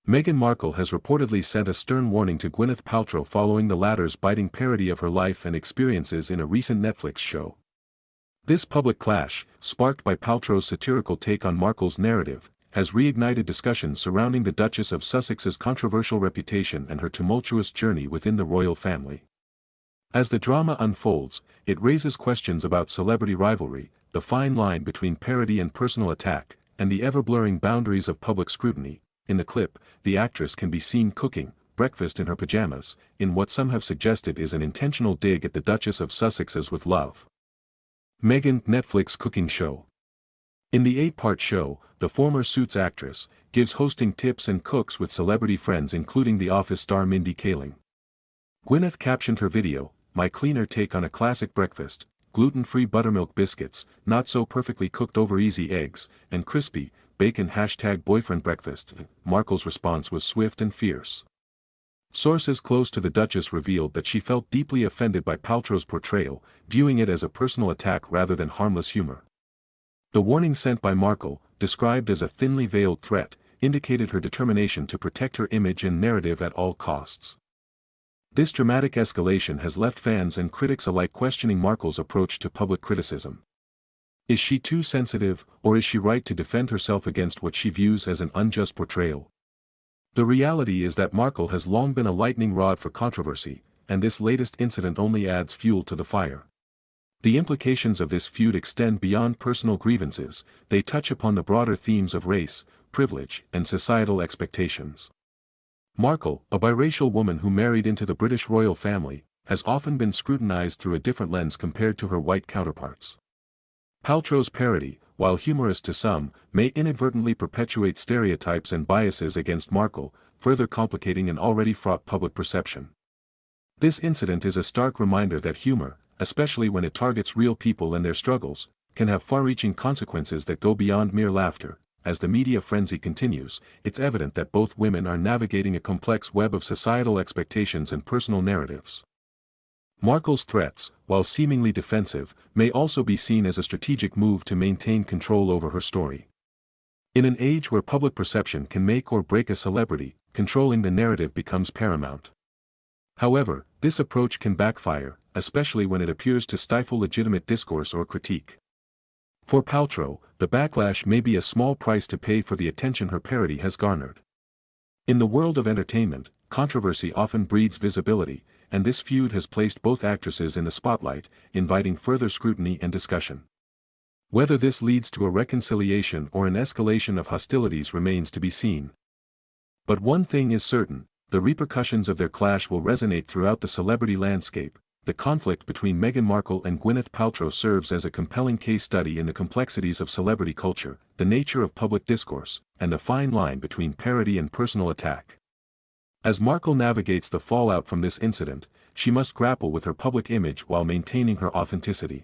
Meghan Markle has reportedly sent a stern warning to Gwyneth Paltrow following the latter's biting parody of her life and experiences in a recent Netflix show. This public clash, sparked by Paltrow's satirical take on Markle's narrative, has reignited discussions surrounding the Duchess of Sussex's controversial reputation and her tumultuous journey within the royal family. As the drama unfolds, it raises questions about celebrity rivalry, the fine line between parody and personal attack, and the ever-blurring boundaries of public scrutiny. In the clip, the actress can be seen cooking breakfast in her pajamas, in what some have suggested is an intentional dig at the Duchess of Sussex's with love. Meghan Netflix cooking show. In the 8-part show, the former Suits actress gives hosting tips and cooks with celebrity friends including The Office star Mindy Kaling. Gwyneth captioned her video, "My cleaner take on a classic breakfast, gluten-free buttermilk biscuits, not so perfectly cooked over easy eggs, and crispy bacon #boyfriend breakfast." Markle's response was swift and fierce. Sources close to the Duchess revealed that she felt deeply offended by Paltrow's portrayal, viewing it as a personal attack rather than harmless humor. The warning sent by Markle, described as a thinly veiled threat, indicated her determination to protect her image and narrative at all costs. This dramatic escalation has left fans and critics alike questioning Markle's approach to public criticism. Is she too sensitive, or is she right to defend herself against what she views as an unjust portrayal? The reality is that Markle has long been a lightning rod for controversy, and this latest incident only adds fuel to the fire. The implications of this feud extend beyond personal grievances, they touch upon the broader themes of race, privilege, and societal expectations. Markle, a biracial woman who married into the British royal family, has often been scrutinized through a different lens compared to her white counterparts. Paltrow's parody, while humorous to some, may inadvertently perpetuate stereotypes and biases against Markle, further complicating an already fraught public perception. This incident is a stark reminder that humor, especially when it targets real people and their struggles, can have far-reaching consequences that go beyond mere laughter. As the media frenzy continues, it's evident that both women are navigating a complex web of societal expectations and personal narratives. Markle's threats, while seemingly defensive, may also be seen as a strategic move to maintain control over her story. In an age where public perception can make or break a celebrity, controlling the narrative becomes paramount. However, this approach can backfire, especially when it appears to stifle legitimate discourse or critique. For Paltrow, the backlash may be a small price to pay for the attention her parody has garnered. In the world of entertainment, controversy often breeds visibility, and this feud has placed both actresses in the spotlight, inviting further scrutiny and discussion. Whether this leads to a reconciliation or an escalation of hostilities remains to be seen. But one thing is certain, the repercussions of their clash will resonate throughout the celebrity landscape. The conflict between Meghan Markle and Gwyneth Paltrow serves as a compelling case study in the complexities of celebrity culture, the nature of public discourse, and the fine line between parody and personal attack. As Markle navigates the fallout from this incident, she must grapple with her public image while maintaining her authenticity.